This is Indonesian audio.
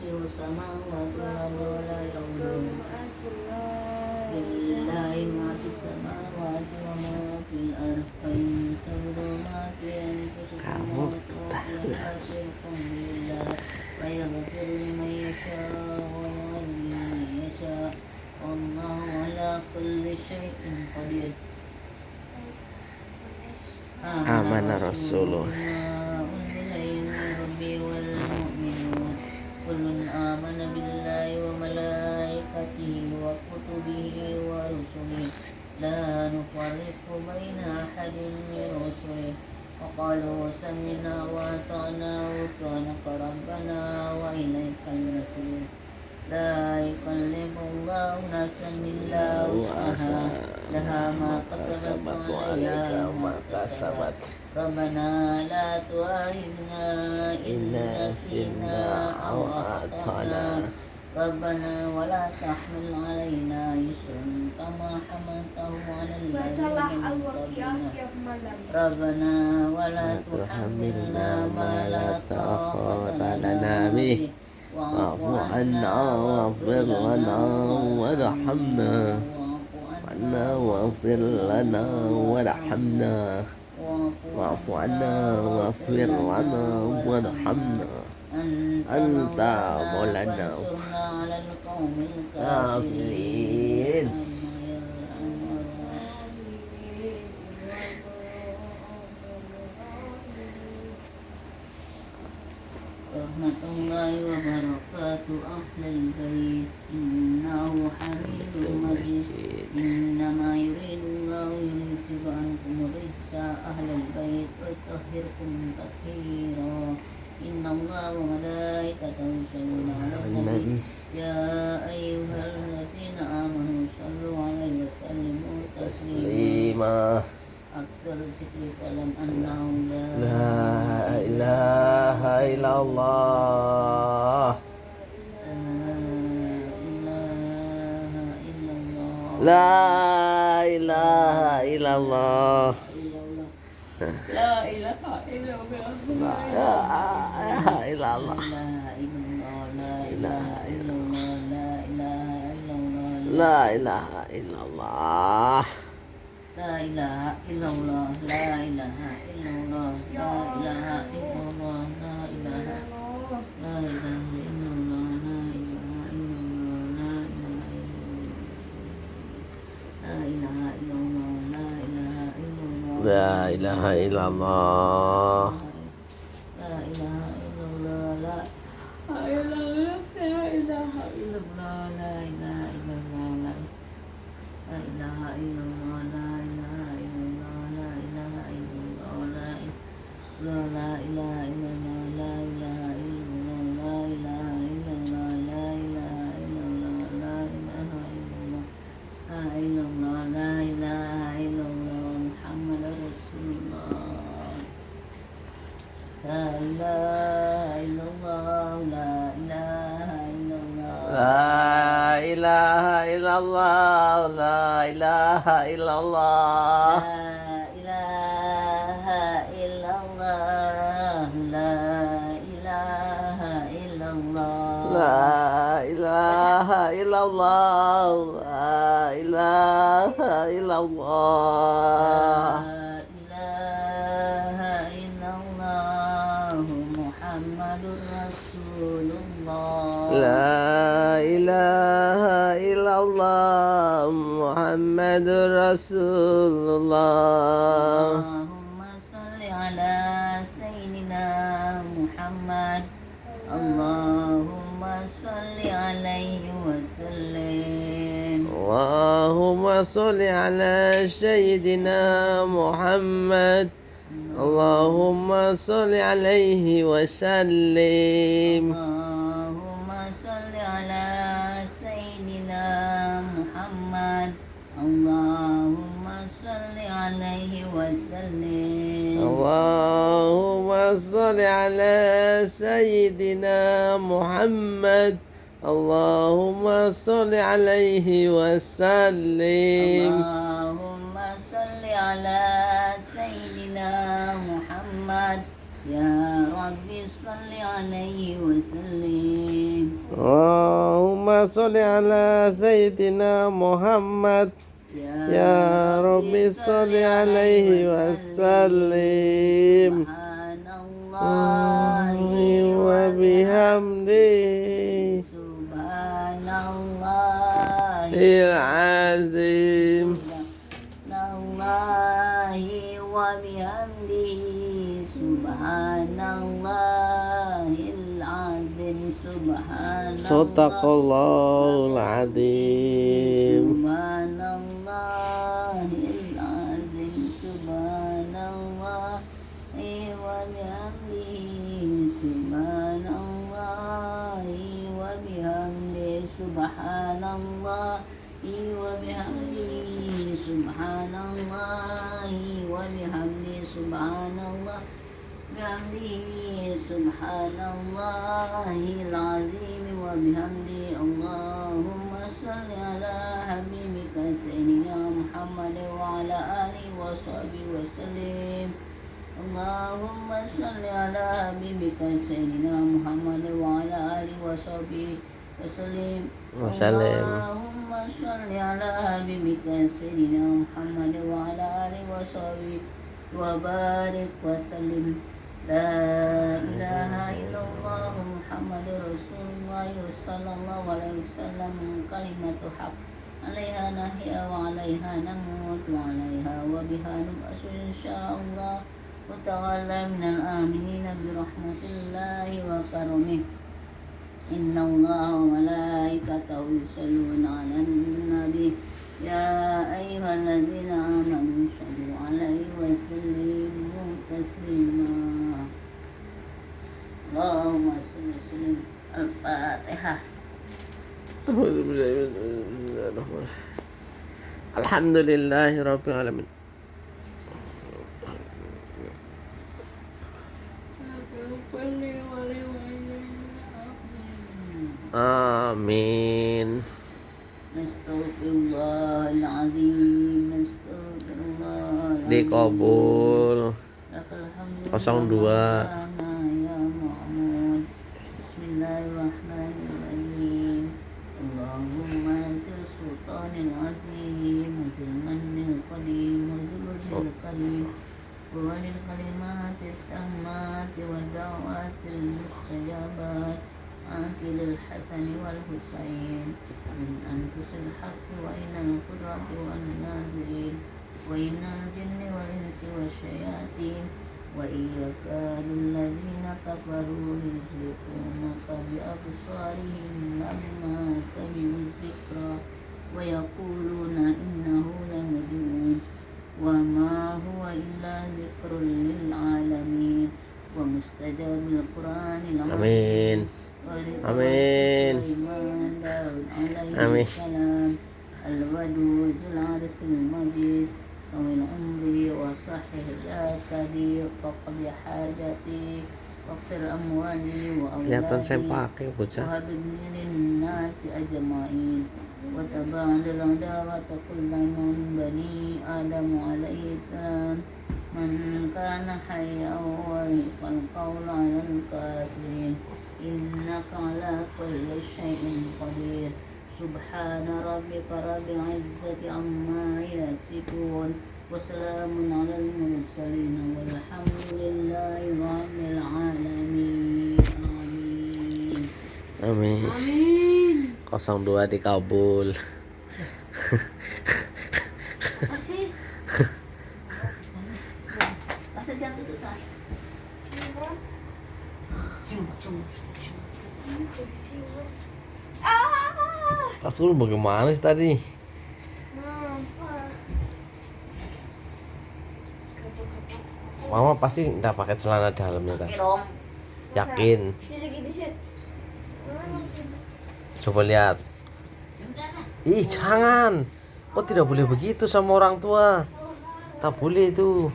كرسيه السماوات والأرض ولا يؤوده لله ما في السماوات وما في الأرض وإن تبدوا ما في أنفسكم أو تخفوه يحاسبكم بالله فيغفر لمن يشاء ويعذب من يشاء والله على كل شيء قدير. آمن الرسول بما أنزل إليه من ربه والمؤمنون كل آمن بالله وملائكته وكتبه ورسله لا نفرق بين أحد من رسله وقالوا سمعنا وأطعنا غفرانك ربنا وإليك المصير. لا يكلف الله نفسا إلا وسعها لها ما كسبت وعليها ما كسبت ربنا لا تؤاخذنا إن نسينا أو أخطأنا ربنا ولا تحمل علينا يسرا كما حملته على الذين من قبلنا ربنا ولا تحملنا ما لا طاقة لنا به واعف عنا واغفر لنا وارحمنا واغفر لنا وارحمنا واعف عنا واغفر لنا وارحمنا أنت مولانا على القوم الكافرين. رحمة الله وبركاته أهل البيت إنه حميد مجيد إنما يريد الله ليذهب عنكم الرجس أهل البيت ويطهركم تطهيرا إن الله وملائكته يصلون على النبي يا أيها الذين آمنوا صلوا عليه وسلموا تسليما. أكثر ذكر فلم أنه لا إله إلا الله لا إله إلا الله لا إله إلا الله لا إله إلا الله لا إله إلا الله لا إله إلا الله لا إله إلا الله لا إله إلا الله لا إله لا إله إلا الله لا إله إلا الله لا إله إلا الله لا إله إلا الله لا إله إلا الله لا إله إلا الله لا إله إلا الله لا إله إلا الله لا إله إلا الله لا إله إلا الله لا إله إلا الله لا إله إلا الله لا إله إلا الله لا إله إلا الله لا إله إلا الله محمد رسول الله لا إله إلا الله لا إله إلا الله لا إله إلا الله لا إله إلا الله لا إله إلا الله لا إله إلا الله لا إله إلا الله محمد رسول الله لا إله إلا الله محمد رسول الله اللهم صل على سيدنا محمد اللهم صل عليه وسلم اللهم صل على سيدنا محمد اللهم صل عليه وسلم اللهم صل على سيدنا محمد اللهم صل عليه وسلم اللهم صل على سيدنا محمد اللهم صل عليه وسلم اللهم صل على سيدنا محمد يا ربي صل عليه وسلم Allahumma sholli ala Sayyidina Muhammad. Ya Rabbi sholli alaihi wasallim. Subhanallahi Wa bihamdihi Subhanallahil azim. Subhanallahi wa bihamdihi Subhanallahil azim Sadaqallahul azim. Subhanallahil azim Subhanallahi wa bihamdihi Subhanallahi wa bihamdihi Subhanallahi wa bihamdihi Subhanallahi wa bihamdihi Subhanallah bihamdihi Subhanallahil azim wa bihamdihi Allahumma sholli ala habibika sayyidina Muhammad wa ala alihi wa sahbihi wa sallim. Allahumma sholli ala habibika sayyidina Muhammad wa ala alihi wa sahbihi wa sallim. Allahumma sholli ala habibika sayyidina Muhammad wa ala alihi wa sahbihi wa barik wa sallim. La ilaha illallah Muhammadur Rasulullah sallallahu alaihi wasallam kalimatu haq alaiha nahya wa alaiha namut wa alaiha wa biha nub'asu insyaallah wa ta'ala minal aminin bi rahmatillahi wa karamih. Inna Allah wa malaikatahu yusalluna 'alan nabi ya ayyuhalladzina amanu shallu 'alaihi wa sallimu taslima. Allahumma shalli wa sallim. Al-Fatihah. Alhamdulillahi rabbil alamin. Amin. Astaghfirullahaladzim. Astaghfirullahaladzim. Dikabul. Lakal hamdu 02. ya Muhammad. Bismillahirrahmanirrahim. Allahumma zil sultanil azim wa zil mannil qadim wa zil wajhil karim wa walil kalimatit tammati wa da'watil mustajabat Akilul Hasan wal Husain min anfusil haqqi wa inal qudrati wal nadirin wa inal jinni wal insi wa syayatin wa iyakadul ladhina kafaru yuzliqunaka bi absarihim lamma sami'u zikra wa yaquluna innahu lamajnun wa ma huwa illa zikrun lil alamin wa mustajabil qur'anil Amin. Amin. Amin. Al-Wadud Al-Arsil Majid Tawil Umri wa Sahih Jasadi Faqdi Hajati Waqsir Amwali wa Kelihatan saya Awladi pakai bocah. wa habibni linnasi ajma'in wa taba'adil adawata kullaman bani Adam alaihi salam man kana hayyan wa fal qawla 'alal kafirin innaka ala kulli syai'in qadir. Subhana rabbika rabbil izzati amma yasifun wa salamun 'alal mursalin walhamdulillahi rabbil alamin. Amin. Amin. 02 dikabul. Kasih. Kasih jatuh tuh tas. Tas lu bagaimana sih tadi? Mama pasti nggak pakai celana dalamnya tas. Yakin? Coba lihat. Ih, jangan. Oh, tidak boleh begitu sama orang tua. Tak boleh itu.